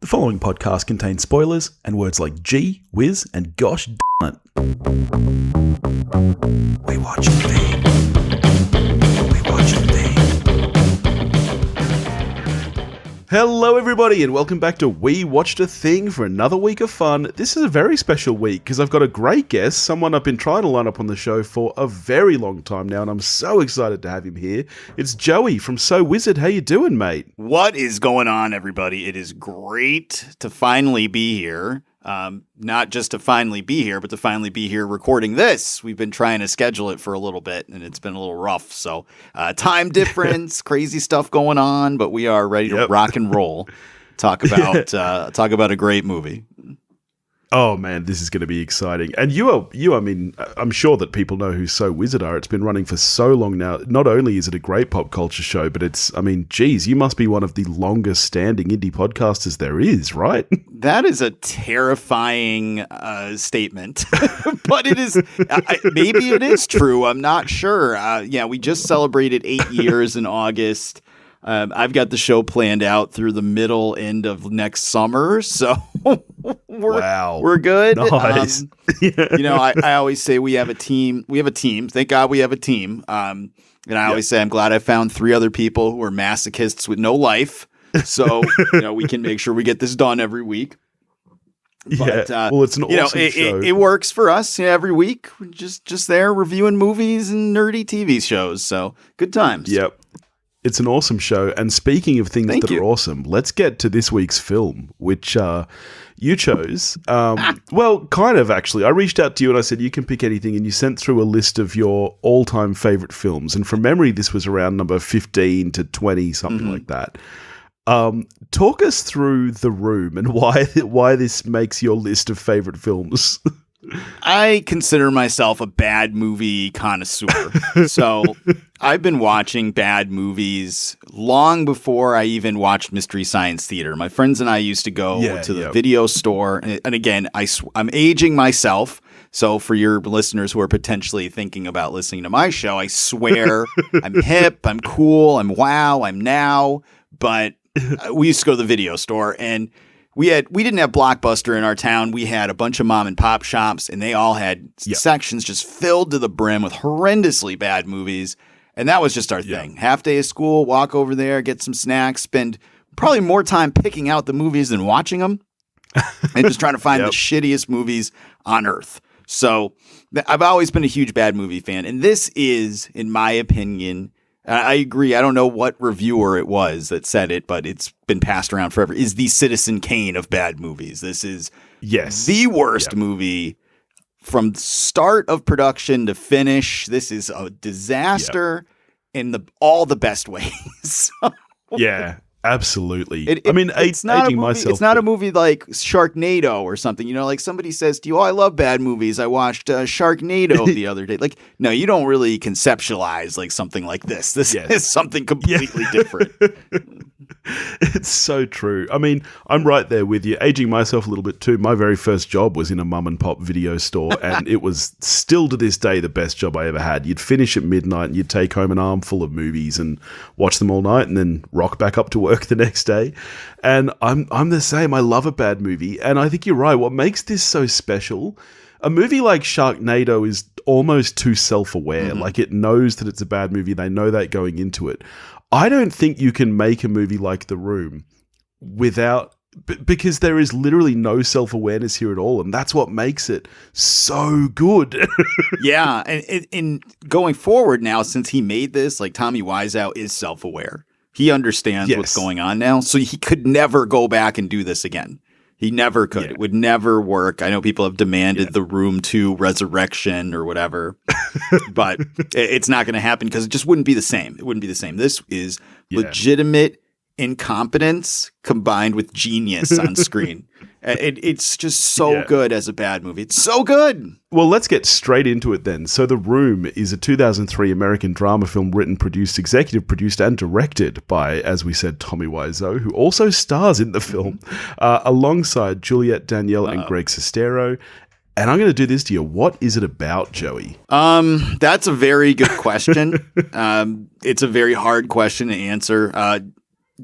following podcast contains spoilers and words like gee, whiz, and gosh damn it. We watch a thing. We watch a thing. Hello everybody and welcome back to We Watched a Thing for another week of fun. This is a very special week because I've got a great guest, someone I've been trying to line up on the show for a very long time now, and I'm so excited to have him here. It's Joey from So Wizard. How you doing, mate? What is going on, everybody? It is great to finally be here. Not just to finally be here, but to finally be here recording this. We've been trying to schedule it for a little bit, and it's been a little rough. So time difference, crazy stuff going on, but we are ready to rock and roll. Talk about a great movie. Oh man, this is going to be exciting. And I mean, I'm sure that people know who So Wizard are. It's been running for so long now. Not only is it a great pop culture show, but geez, you must be one of the longest standing indie podcasters there is, right? That is a terrifying statement, but it is, maybe it is true. I'm not sure. We just celebrated 8 years in August. I've got the show planned out through the end of next summer, so we're good. Nice. I always say we have a team. We have a team. Thank God we have a team. And I always say I'm glad I found 3 other people who are masochists with no life, so we can make sure we get this done every week. But, well, it's an awesome show. It works for us every week. We're just there reviewing movies and nerdy TV shows. So good times. Yep. It's an awesome show. And speaking of things that are awesome, let's get to this week's film, which you chose. Well, kind of actually. I reached out to you and I said, you can pick anything. And you sent through a list of your all-time favorite films. And from memory, this was around number 15 to 20, something like that. Talk us through The Room and why this makes your list of favorite films. I consider myself a bad movie connoisseur. So I've been watching bad movies long before I even watched Mystery Science Theater. My friends and I used to go to the video store. And again, I'm aging myself. So for your listeners who are potentially thinking about listening to my show, I swear I'm hip, I'm cool, I'm wow, I'm now. But we used to go to the video store, and we didn't have Blockbuster in our town. We had a bunch of mom and pop shops, and they all had sections just filled to the brim with horrendously bad movies. And that was just our thing. Half day of school, walk over there, get some snacks, spend probably more time picking out the movies than watching them, and just trying to find the shittiest movies on earth. So I've always been a huge bad movie fan. And this is, in my opinion, I agree. I don't know what reviewer it was that said it, but it's been passed around forever, is the Citizen Kane of bad movies. This is the worst movie from start of production to finish. This is a disaster in all the best ways. Yeah. Absolutely. It's not a movie like Sharknado or something. Like somebody says to you, "Oh, I love bad movies. I watched Sharknado the other day." Like, no, you don't really conceptualize like something like this. This is something completely different. It's so true. I mean, I'm right there with you. Aging myself a little bit too. My very first job was in a mum and pop video store, and it was still to this day the best job I ever had. You'd finish at midnight and you'd take home an armful of movies and watch them all night and then rock back up to work the next day. And I'm the same. I love a bad movie. And I think you're right. What makes this so special, a movie like Sharknado is almost too self-aware. Like it knows that it's a bad movie. They know that going into it. I don't think you can make a movie like The Room because there is literally no self-awareness here at all. And that's what makes it so good. Yeah. And going forward now, since he made this, like Tommy Wiseau is self-aware. He understands what's going on now. So he could never go back and do this again. He never could. Yeah. It would never work. I know people have demanded The Room 2 Resurrection or whatever, but it's not going to happen because it just wouldn't be the same. It wouldn't be the same. This is legitimate incompetence combined with genius on screen. It's just so good as a bad movie. It's so good. Well, let's get straight into it then. So The Room is a 2003 American drama film written, produced, executive produced, and directed by, as we said, Tommy Wiseau, who also stars in the film, alongside Juliette, Danielle, and Greg Sestero. And I'm going to do this to you. What is it about, Joey? That's a very good question. It's a very hard question to answer.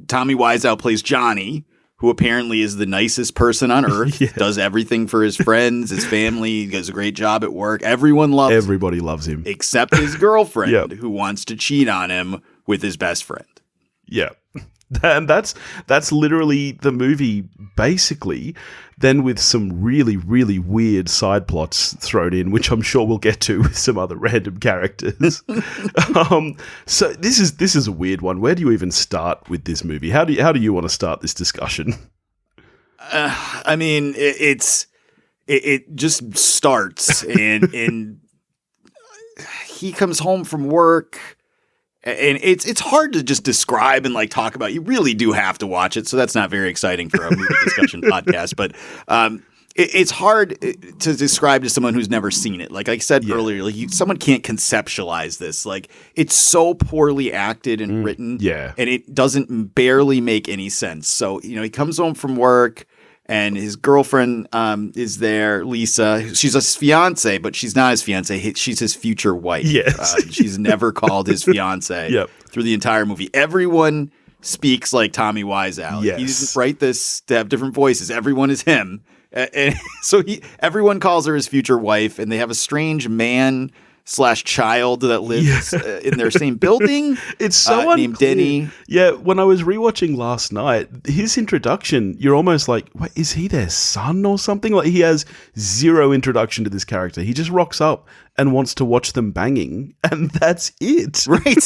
Tommy Wiseau plays Johnny, who apparently is the nicest person on earth, does everything for his friends, his family, does a great job at work. Everyone loves him. Everybody loves him. Except his girlfriend, who wants to cheat on him with his best friend. Yeah. And that's literally the movie, basically, then with some really, really weird side plots thrown in, which I'm sure we'll get to with some other random characters. So this is a weird one. Where do you even start with this movie? How do you want to start this discussion? I mean, it just starts, and he comes home from work. And it's hard to just describe and like talk about. You really do have to watch it, so that's not very exciting for a movie discussion podcast. But it's hard to describe to someone who's never seen it. Like I said earlier, like someone can't conceptualize this. Like it's so poorly acted and written, and it doesn't barely make any sense. So he comes home from work. And his girlfriend is there, Lisa. She's his fiancée, but she's not his fiancée. She's his future wife. Yes. She's never called his fiancée through the entire movie. Everyone speaks like Tommy Wiseau. Yes. He doesn't write this to have different voices. Everyone is him. And so everyone calls her his future wife, and they have a strange man/child that lives in their same building. It's so named Denny. Yeah, when I was rewatching last night, his introduction, you're almost like, wait, is he their son or something? Like he has zero introduction to this character. He just rocks up and wants to watch them banging, and that's it. Right.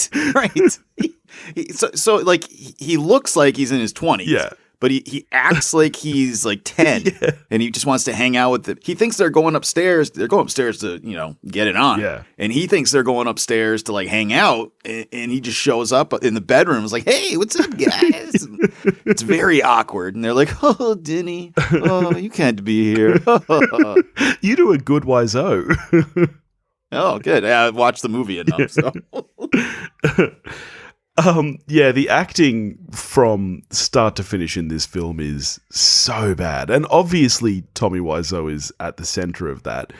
So like he looks like he's in his 20s. Yeah. But he acts like he's like 10 and he just wants to hang out with them. He thinks they're going upstairs. They're going upstairs to, get it on. Yeah. And he thinks they're going upstairs to like hang out. And he just shows up in the bedroom. It's like, hey, what's up, guys? It's very awkward. And they're like, oh, Denny, you can't be here. You do a good Wiseau. Oh, good. I watched the movie enough. So. The acting from start to finish in this film is so bad. And obviously Tommy Wiseau is at the center of that.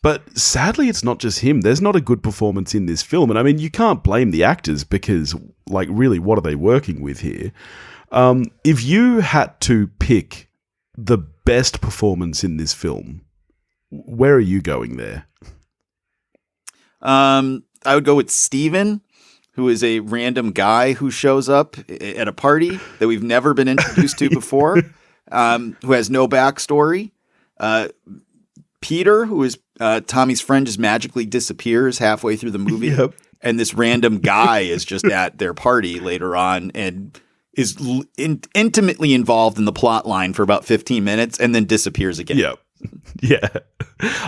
But sadly, it's not just him. There's not a good performance in this film. And I mean, you can't blame the actors because, like, really, what are they working with here? If you had to pick the best performance in this film, where are you going there? I would go with Steven, who is a random guy who shows up at a party that we've never been introduced to before, who has no backstory. Peter, who is Tommy's friend, just magically disappears halfway through the movie. Yep. And this random guy is just at their party later on and is intimately involved in the plot line for about 15 minutes and then disappears again. Yep. Yeah.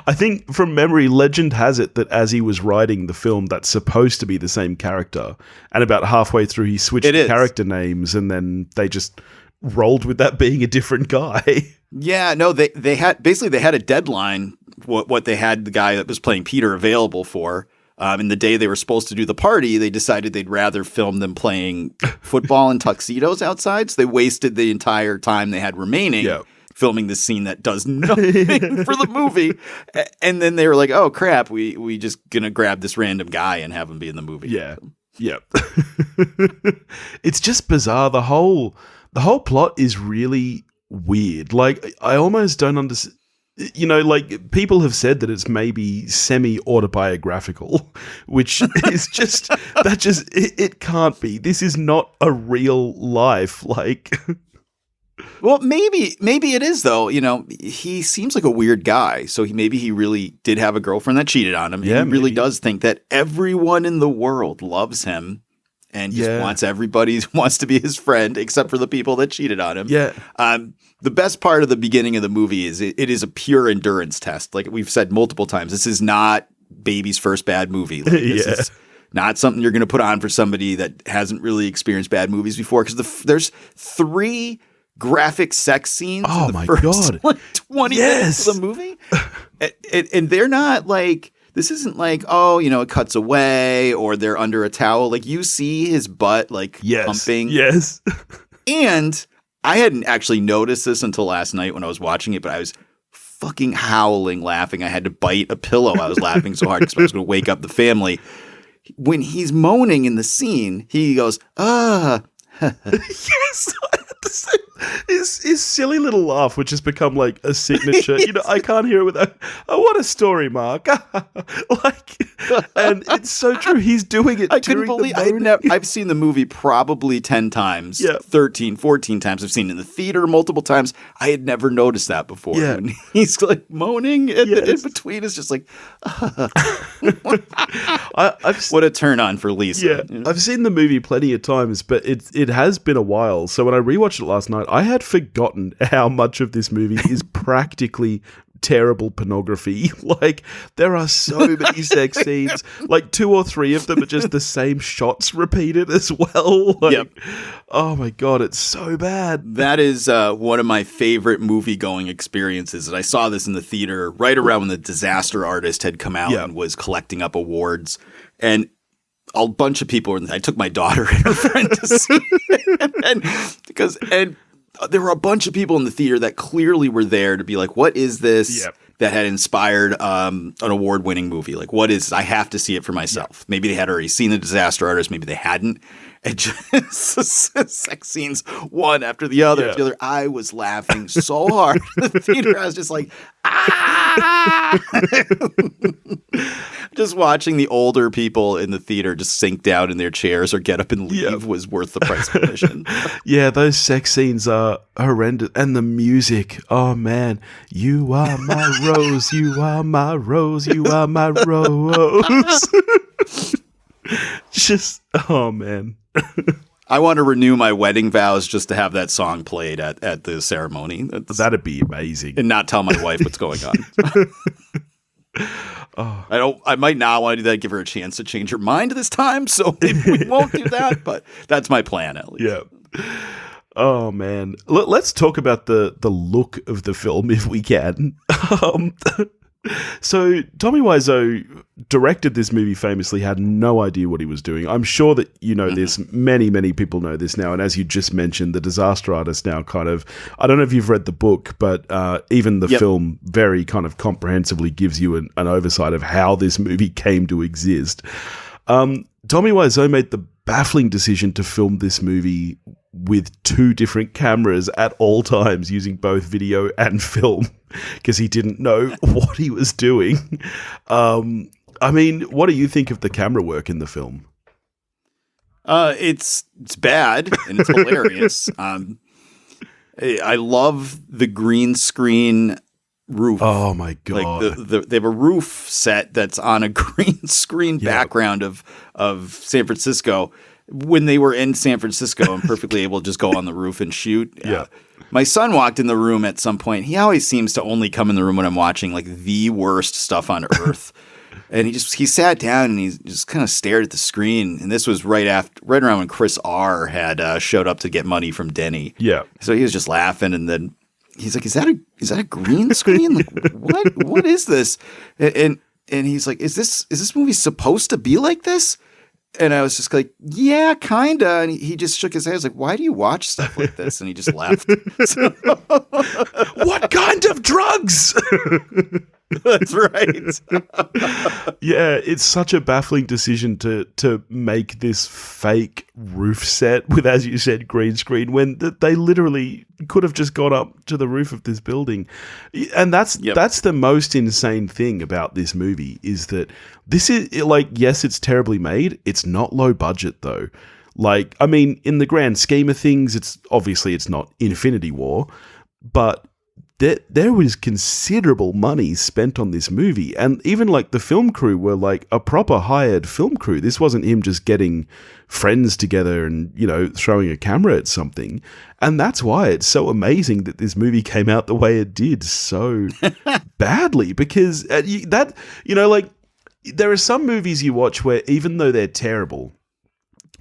I think from memory, legend has it that as he was writing the film, that's supposed to be the same character. And about halfway through, he switched the character names and then they just rolled with that being a different guy. Yeah, no, they had a deadline, what they had the guy that was playing Peter available for. And the day they were supposed to do the party, they decided they'd rather film them playing football in tuxedos outside. So they wasted the entire time they had remaining. Filming this scene that does nothing for the movie. And then they were like, oh, crap, we just going to grab this random guy and have him be in the movie. Yeah. Yep. It's just bizarre. The whole plot is really weird. Like, I almost don't understand. Like, people have said that it's maybe semi-autobiographical, which is just, it can't be. This is not a real life. Like... Well, maybe it is, though. He seems like a weird guy. So maybe he really did have a girlfriend that cheated on him. Yeah, he really does think that everyone in the world loves him and just wants to be his friend, except for the people that cheated on him. Yeah. The best part of the beginning of the movie is it is a pure endurance test. Like we've said multiple times, this is not baby's first bad movie. Like, this is not something you're going to put on for somebody that hasn't really experienced bad movies before. Because there's 3 graphic sex scenes in the first 20 minutes of the movie. And they're not like, this isn't like, it cuts away or they're under a towel. Like you see his butt like pumping. Yes. And I hadn't actually noticed this until last night when I was watching it, but I was fucking howling laughing. I had to bite a pillow. I was laughing so hard because I was going to wake up the family. When he's moaning in the scene, he goes, Yes, I had the same His silly little laugh, which has become like a signature. You know, I can't hear it without, oh, what a story, Mark. Like, and it's so true. He's doing it. I couldn't believe I've seen the movie probably 10 times, 13, 14 times. I've seen it in the theater multiple times. I had never noticed that before. Yeah. And he's like moaning in between. It's just like, what a turn on for Lisa. Yeah, you know? I've seen the movie plenty of times, but it has been a while. So when I rewatched it last night, I had forgotten how much of this movie is practically terrible pornography. Like, there are so many sex scenes. Like, 2 or 3 of them are just the same shots repeated as well. Like, oh my God, it's so bad. That is one of my favorite movie-going experiences. And I saw this in the theater right around when The Disaster Artist had come out and was collecting up awards. And a bunch of people were I took my daughter and her friend to see it. And there were a bunch of people in the theater that clearly were there to be like, what is this that had inspired an award-winning movie? Like, what is – I have to see it for myself. Maybe they had already seen The Disaster Artist. Maybe they hadn't. And just sex scenes one after the other. After the other. I was laughing so hard in the theater. I was just like, ah! Just watching the older people in the theater just sink down in their chairs or get up and leave was worth the price of admission. Yeah, those sex scenes are horrendous. And the music, oh man. You are my rose, you are my rose, you are my rose. Just, oh man. I want to renew my wedding vows just to have that song played at the ceremony. That'd be amazing. And not tell my wife what's going on. I might not want to do that, give her a chance to change her mind this time, so maybe we won't do that, but that's my plan at least. Yeah. Oh man. Let's talk about the look of the film if we can. So Tommy Wiseau directed this movie famously, had no idea what he was doing. I'm sure that you know this. Many, many people know this now. And as you just mentioned, The Disaster Artist now kind of, I don't know if you've read the book, but even the film very kind of comprehensively gives you an oversight of how this movie came to exist. Tommy Wiseau made the baffling decision to film this movie with 2 different cameras at all times, using both video and film, because he didn't know what he was doing. I mean, what do you think of the camera work in the film? It's bad and it's hilarious. I love the green screen roof. Oh my God. Like they have a roof set that's on a green screen background of San Francisco. When they were in San Francisco, I'm perfectly able to just go on the roof and shoot. My son walked in the room at some point. He always seems to only come in the room when I'm watching like the worst stuff on earth. And he sat down and he just kind of stared at the screen. And this was right around when Chris R had showed up to get money from Denny. Yeah. So he was just laughing, and then he's like, "Is that a green screen? Like, what is this?" And he's like, "Is this movie supposed to be like this?" And I was just like, yeah, kinda. And he just shook his head. I was like, why do you watch stuff like this? And he just left. What kind of drugs? That's right. Yeah, it's such a baffling decision to make this fake roof set with, as you said, green screen, when they literally could have just gone up to the roof of this building. And that's the most insane thing about this movie, is that this is like, yes, it's terribly made. It's not low budget though. Like, I mean, in the grand scheme of things, it's not Infinity War, but there was considerable money spent on this movie. And even like the film crew were like a proper hired film crew. This wasn't him just getting friends together and, you know, throwing a camera at something. And that's why it's so amazing that this movie came out the way it did so badly, because like there are some movies you watch where even though they're terrible,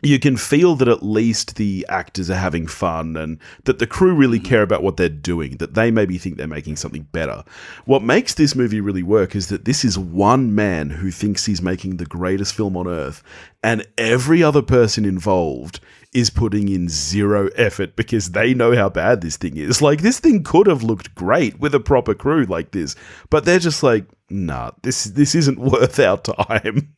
you can feel that at least the actors are having fun and that the crew really care about what they're doing, that they maybe think they're making something better. What makes this movie really work is that this is one man who thinks he's making the greatest film on earth, and every other person involved is putting in zero effort because they know how bad this thing is. Like, this thing could have looked great with a proper crew like this, but they're just like, nah, this isn't worth our time.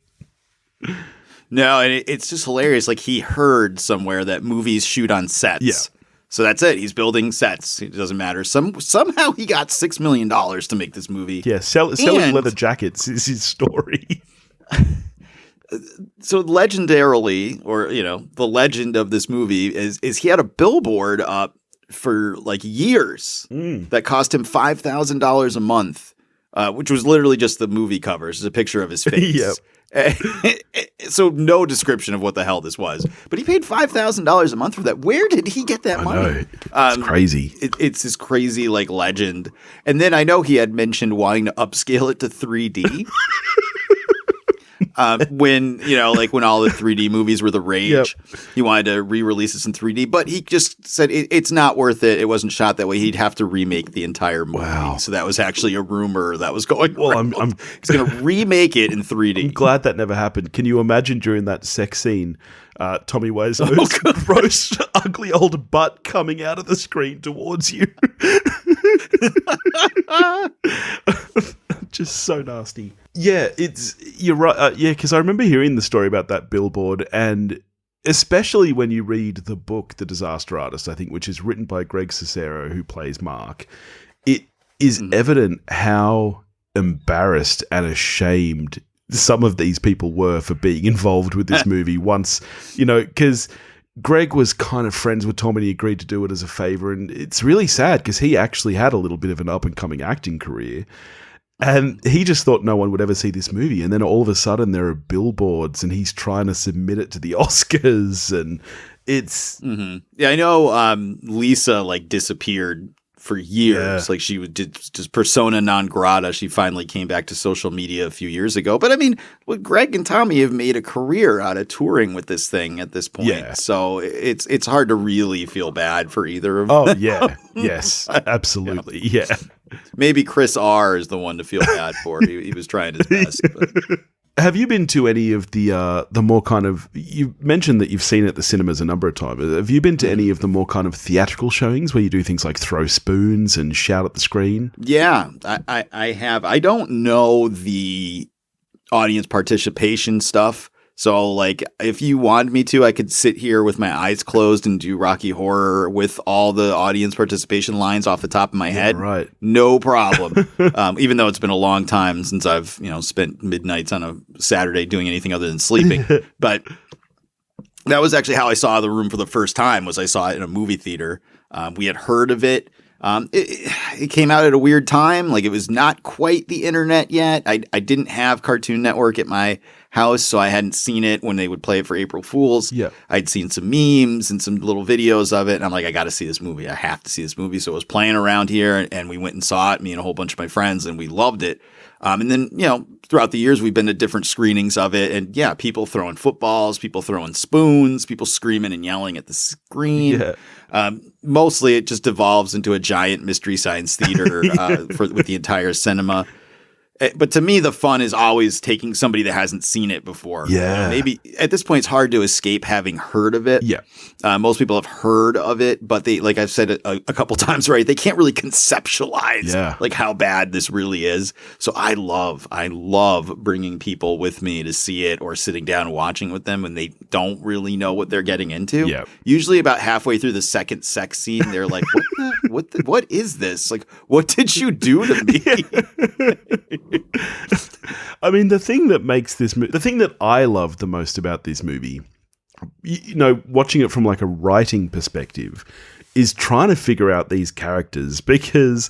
No, and it's just hilarious. Like, he heard somewhere that movies shoot on sets. Yeah. So that's it. He's building sets. It doesn't matter. Somehow he got $6 million to make this movie. Yeah, selling leather jackets is his story. So legendarily, or the legend of this movie is he had a billboard up for like years that cost him $5,000 a month, which was literally just the movie covers. It's a picture of his face. Yep. So no description of what the hell this was, but he paid $5,000 a month for that. Where did he get that money? It's crazy. It's this crazy like legend. And then I know he had mentioned wanting to upscale it to 3D. When when all the 3D movies were the rage, he wanted to re-release this in 3D, but he just said it's not worth it. It wasn't shot that way. He'd have to remake the entire movie. Wow. So that was actually a rumor that was going on. Well, he's going to remake it in 3D. I'm glad that never happened. Can you imagine during that sex scene, Tommy Wiseau's gross, ugly old butt coming out of the screen towards you? Just so nasty. Yeah, you're right. Because I remember hearing the story about that billboard, and especially when you read the book, The Disaster Artist, I think, which is written by Greg Sestero, who plays Mark, it is evident how embarrassed and ashamed some of these people were for being involved with this movie once, because Greg was kind of friends with Tom and he agreed to do it as a favor. And it's really sad because he actually had a little bit of an up and coming acting career. And he just thought no one would ever see this movie. And then all of a sudden there are billboards and he's trying to submit it to the Oscars. And it's... Yeah, I know Lisa disappeared for years. Like she did just persona non grata. She finally came back to social media a few years ago. But I mean, Greg and Tommy have made a career out of touring with this thing at this point. Yeah. So it's hard to really feel bad for either of them. Oh, yeah. Yes, absolutely. Yeah. Maybe Chris R is the one to feel bad for. He was trying his best. But. Have you been to any of the more kind of... You mentioned that you've seen it at the cinemas a number of times. Have you been to any of the more kind of theatrical showings where you do things like throw spoons and shout at the screen? Yeah, I have. I don't know the audience participation stuff. So, if you wanted me to, I could sit here with my eyes closed and do Rocky Horror with all the audience participation lines off the top of my head. Right. No problem. Even though it's been a long time since I've, spent midnights on a Saturday doing anything other than sleeping. But that was actually how I saw The Room for the first time, was I saw it in a movie theater. We had heard of it. It came out at a weird time. It was not quite the internet yet. I didn't have Cartoon Network at my house, so I hadn't seen it when they would play it for April Fools. Yeah. I'd seen some memes and some little videos of it, and I'm like, I got to see this movie. I have to see this movie. So it was playing around here, and we went and saw it, me and a whole bunch of my friends, and we loved it. And then, throughout the years, we've been to different screenings of it, and people throwing footballs, people throwing spoons, people screaming and yelling at the screen. Yeah. Mostly it just devolves into a giant Mystery Science Theater with the entire cinema. But to me, the fun is always taking somebody that hasn't seen it before. Yeah. Maybe at this point, it's hard to escape having heard of it. Yeah. Most people have heard of it, but they, like I've said a couple times, right? They can't really conceptualize how bad this really is. So I love bringing people with me to see it, or sitting down and watching with them when they don't really know what they're getting into. Yeah. Usually about halfway through the second sex scene, they're like, what is this? What did you do to me? I mean, the thing that I love the most about this movie, watching it from a writing perspective, is trying to figure out these characters, because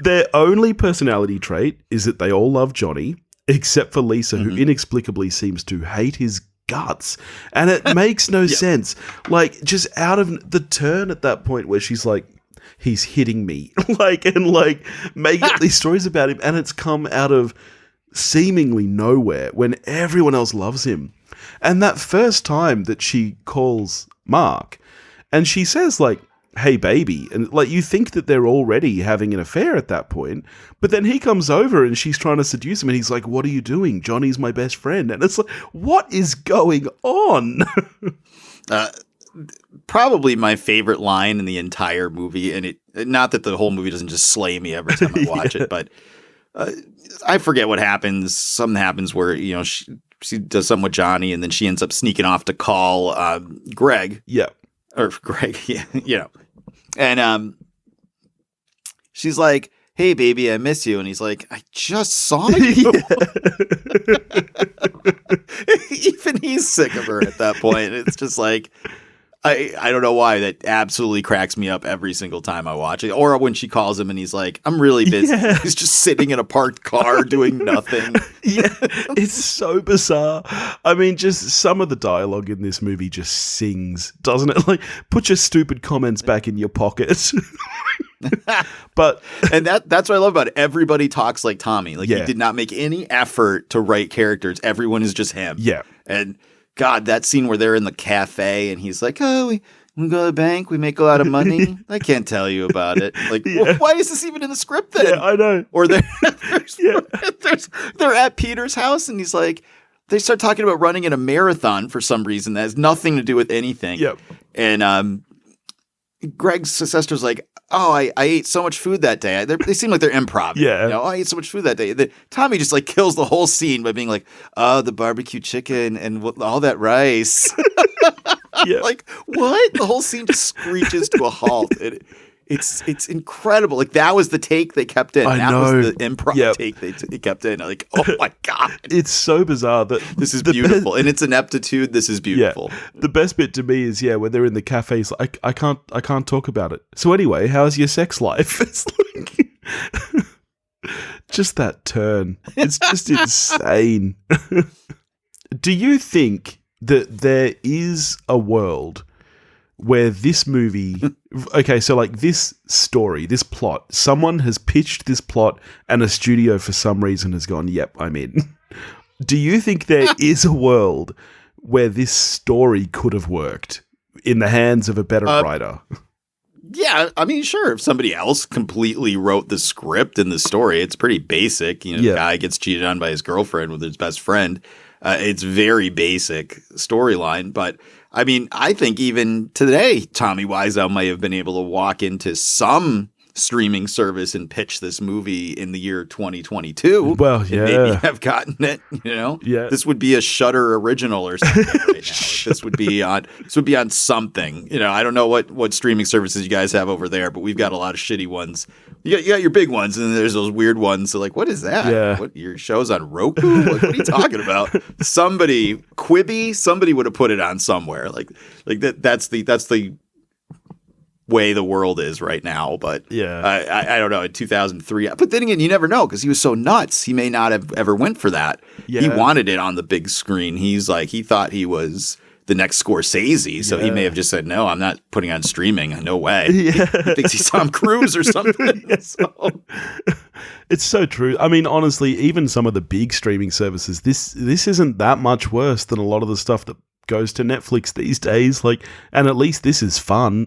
their only personality trait is that they all love Johnny, except for Lisa, who inexplicably seems to hate his guts. And it makes no sense. Just out of the turn at that point where she's like, he's hitting me, make up these stories about him, and it's come out of seemingly nowhere when everyone else loves him. And that first time that she calls Mark, and she says hey baby, and you think that they're already having an affair at that point, but then he comes over and she's trying to seduce him, and he's like, what are you doing? Johnny's my best friend. And it's what is going on? Probably my favorite line in the entire movie, and not that the whole movie doesn't just slay me every time I watch it, but I forget what happens. Something happens where she does something with Johnny, and then she ends up sneaking off to call Greg. Yeah, or Greg. Yeah, And she's like, "Hey, baby, I miss you." And he's like, "I just saw you." Even he's sick of her at that point. It's just like, I don't know why. That absolutely cracks me up every single time I watch it. Or when she calls him and he's like, "I'm really busy." Yeah. He's just sitting in a parked car doing nothing. Yeah, it's so bizarre. I mean, just some of the dialogue in this movie just sings, doesn't it? Like, put your stupid comments back in your pocket. But and that's what I love about it. Everybody talks like Tommy. Like, Yeah. he did not make any effort to write characters. Everyone is just him. yeah, And God, that scene where they're in the cafe and he's like, "Oh, we go to the bank, we make a lot of money." I can't tell you about it. Like, Yeah. well, why is this even in the script then? yeah, I know. Or they're Yeah. they're at Peter's house and he's like, they start talking about running in a marathon for some reason that has nothing to do with anything. Yep. And Greg Sestero's like, "Oh, I ate so much food that day." They seem like they're improv. Yeah. You know, "Oh, I ate so much food that day." Tommy just like kills the whole scene by being like, "Oh, the barbecue chicken and all that rice." Yeah. Like, what? The whole scene just screeches to a halt. It's incredible. Like, that was the take they kept in. I That know. was the improv Yep. take they kept in. Like, oh my God. It's so bizarre that This is the beautiful. In its ineptitude, this is beautiful. The best bit to me is when they're in the cafe. It's like, I can't talk about it. So anyway, how's your sex life? It's like just that turn. It's just insane. Do you think that there is a world where this movie, okay, so like this story, this plot, someone has pitched this plot and a studio for some reason has gone, "Yep, I'm in." Do you think there is a world where this story could have worked in the hands of a better writer? Yeah, I mean, sure. If somebody else completely wrote the script and the story, it's pretty basic. You know, Yeah. the guy gets cheated on by his girlfriend with his best friend. It's very basic storyline. But I mean, I think even today, Tommy Wiseau might have been able to walk into some streaming service and pitch this movie in the year 2022. Well, and yeah. maybe have gotten it. You know, Yeah. This would be a Shudder original or something right now. Like, this would be on something. You know, I don't know what streaming services you guys have over there, but we've got a lot of shitty ones. You got your big ones, and then there's those weird ones. So like, what is that? Yeah. What, your show's on Roku? Like, what are you talking about? Quibi, somebody would have put it on somewhere. Like that. That's the way the world is right now. But Yeah. I don't know. In 2003, but then again, you never know because he was so nuts. He may not have ever went for that. Yeah. He wanted it on the big screen. He's like, he thought he was the next Scorsese, so he may have just said, "No, I'm not putting on streaming. No way." Yeah. He thinks he's Tom Cruise or something. So. It's so true. I mean, honestly, even some of the big streaming services, this isn't that much worse than a lot of the stuff that goes to Netflix these days. Like, and at least this is fun.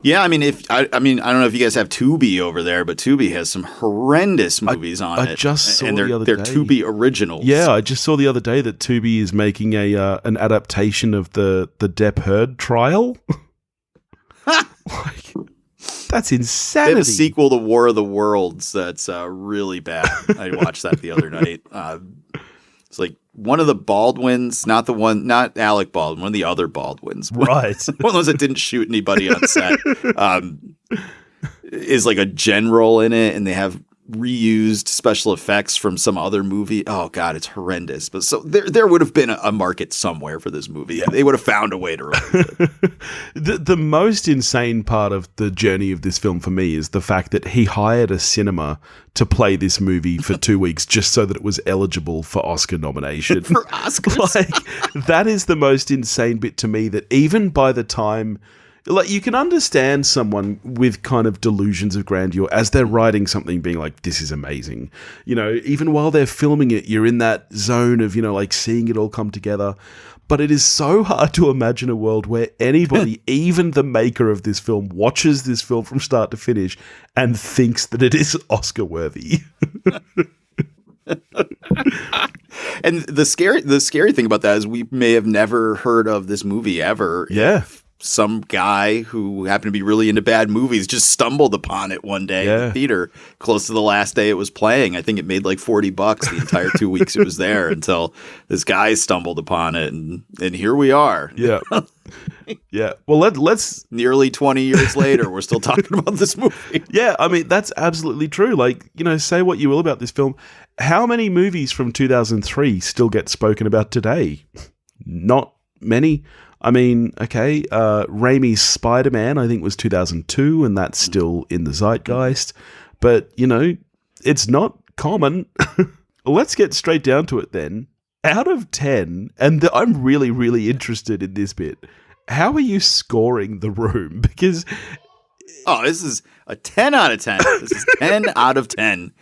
Yeah, I mean, I don't know if you guys have Tubi over there, but Tubi has some horrendous movies on it. I just saw and they're the other they're day. Tubi originals. Yeah, I just saw the other day that Tubi is making an adaptation of the Depp Heard trial. Like, that's They have insanity. a sequel to War of the Worlds that's really bad. I watched that the other night. It's like one of the Baldwins, not Alec Baldwin, one of the other Baldwins. Right. One of those that didn't shoot anybody on set is like a general in it, and they have reused special effects from some other movie. Oh God, it's horrendous. But so there would have been a market somewhere for this movie. Yeah. They would have found a way to release it. The most insane part of the journey of this film for me is the fact that he hired a cinema to play this movie for 2 weeks just so that it was eligible for Oscar nomination. For Oscars. Like, that is the most insane bit to me, that even by the time, like, you can understand someone with kind of delusions of grandeur as they're writing something being like, this is amazing. You know, even while they're filming it, you're in that zone of, you know, like seeing it all come together. But it is so hard to imagine a world where anybody, even the maker of this film, watches this film from start to finish and thinks that it is Oscar worthy. And the scary thing about that is we may have never heard of this movie ever. Yeah. some guy who happened to be really into bad movies just stumbled upon it one day in the theater close to the last day it was playing. I think it made like $40 the entire 2 weeks it was there until this guy stumbled upon it. And here we are. Yeah. Yeah. Well, let's nearly 20 years later, we're still talking about this movie. Yeah. I mean, that's absolutely true. Like, say what you will about this film. How many movies from 2003 still get spoken about today? Not many. I mean, okay, Raimi's Spider-Man, I think, was 2002, and that's still in the zeitgeist. But, it's not common. Let's get straight down to it then. Out of 10, and I'm really, really interested in this bit, how are you scoring The Room? Because... Oh, this is a 10 out of 10. This is 10 out of 10.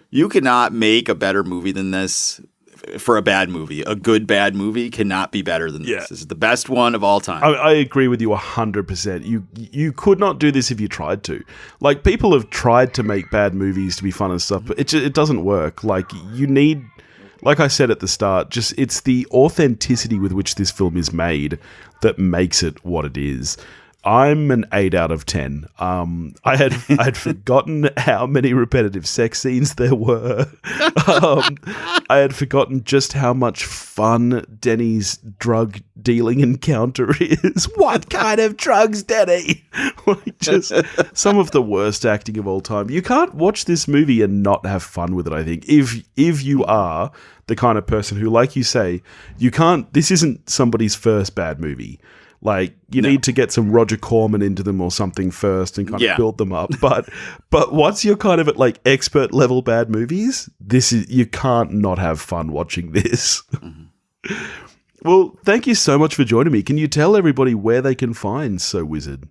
You cannot make a better movie than this. For a bad movie. A good bad movie cannot be better than this. Yeah. This is the best one of all time. I agree with you 100%. You could not do this if you tried to. Like, people have tried to make bad movies to be fun and stuff, but it doesn't work. Like, you need, like I said at the start, it's the authenticity with which this film is made that makes it what it is. I'm an 8 out of 10. I had forgotten how many repetitive sex scenes there were. I had forgotten just how much fun Denny's drug dealing encounter is. What kind of drugs, Denny? Like, just some of the worst acting of all time. You can't watch this movie and not have fun with it, I think. If you are the kind of person who, like you say, this isn't somebody's first bad movie. Like, you need to get some Roger Corman into them or something first and kind of build them up. But once you're kind of at like expert level bad movies, you can't not have fun watching this. Mm-hmm. Well, thank you so much for joining me. Can you tell everybody where they can find So Wizard?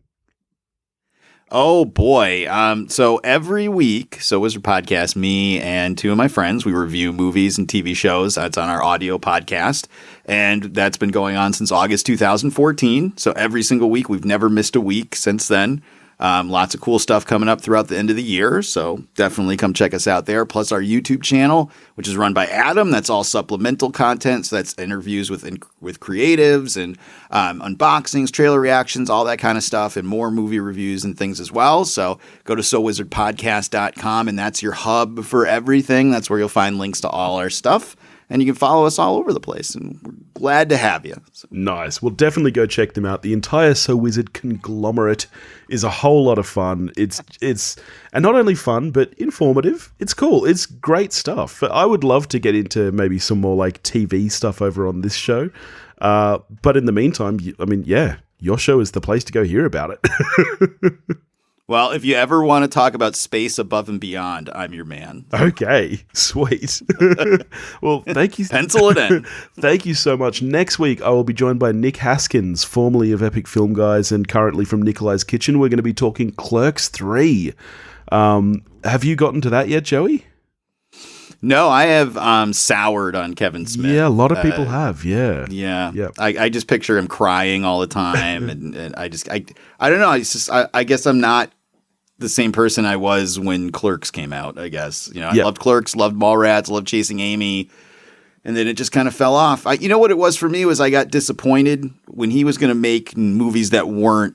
Oh boy. So every week, So Wizard Podcast, me and two of my friends, we review movies and TV shows. That's on our audio podcast. And that's been going on since August 2014. So every single week, we've never missed a week since then. Lots of cool stuff coming up throughout the end of the year. So definitely come check us out there. Plus our YouTube channel, which is run by Adam. That's all supplemental content. So that's interviews with creatives and unboxings, trailer reactions, all that kind of stuff, and more movie reviews and things as well. So go to SoWizardPodcast.com, and that's your hub for everything. That's where you'll find links to all our stuff. And you can follow us all over the place, and we're glad to have you. So. Nice. Well, definitely go check them out. The entire So Wizard conglomerate is a whole lot of fun. It's and not only fun, but informative. It's cool. It's great stuff. I would love to get into maybe some more like TV stuff over on this show. But in the meantime, your show is the place to go hear about it. Well, if you ever want to talk about space above and beyond, I'm your man. Okay, sweet. Well, thank you. Pencil it in. Thank you so much. Next week, I will be joined by Nick Haskins, formerly of Epic Film Guys and currently from Nikolai's Kitchen. We're going to be talking Clerks 3. Have you gotten to that yet, Joey? No, I have soured on Kevin Smith. Yeah, a lot of people have. Yeah. Yeah. I just picture him crying all the time, and I don't know. It's just I guess I'm not the same person I was when Clerks came out. I guess I loved Clerks, loved Mallrats, loved Chasing Amy, and then it just kind of fell off. You know what it was for me was I got disappointed when he was going to make movies that weren't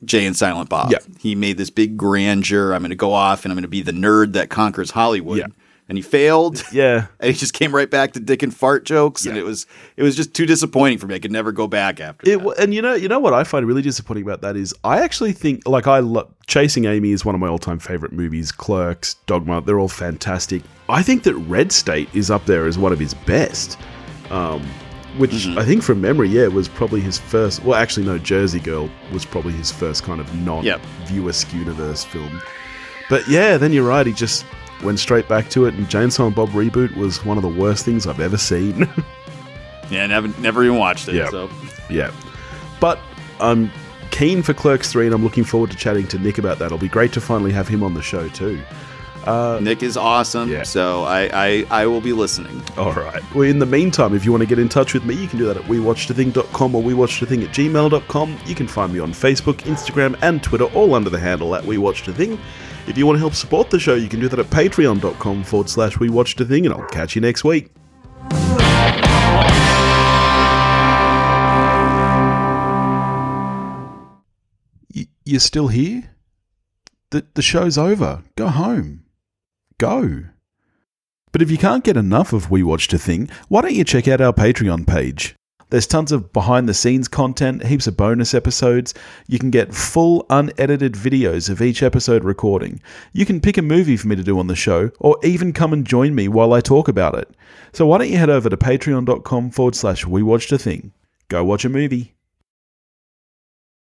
Jay and Silent Bob. Yeah. He made this big grandeur. I'm going to go off and I'm going to be the nerd that conquers Hollywood. Yeah. And he failed. Yeah. And he just came right back to dick and fart jokes. Yeah. And it was just too disappointing for me. I could never go back after that. And you know what I find really disappointing about that is I actually think, like, Chasing Amy is one of my all-time favorite movies. Clerks, Dogma, they're all fantastic. I think that Red State is up there as one of his best. Which I think from memory, was probably his first. Well, actually, no, Jersey Girl was probably his first kind of non-viewer Skewniverse film. But yeah, then you're right. He just went straight back to it, and Jay and Silent Bob reboot was one of the worst things I've ever seen. Yeah, never even watched it. Yeah. So. Yeah. But I'm keen for Clerks 3, and I'm looking forward to chatting to Nick about that. It'll be great to finally have him on the show too. Nick is awesome, so I will be listening. All right. Well, in the meantime, if you want to get in touch with me, you can do that at wewatchedathing.com or wewatchedathing@gmail.com. You can find me on Facebook, Instagram, and Twitter, all under the handle at wewatchedathing. If you want to help support the show, you can do that at patreon.com/wewatchedathing, and I'll catch you next week. You're still here? The show's over. Go home. Go. But if you can't get enough of We Watched a Thing, why don't you check out our Patreon page? There's tons of behind-the-scenes content, heaps of bonus episodes. You can get full, unedited videos of each episode recording. You can pick a movie for me to do on the show, or even come and join me while I talk about it. So why don't you head over to patreon.com/We Watched a Thing. Go watch a movie.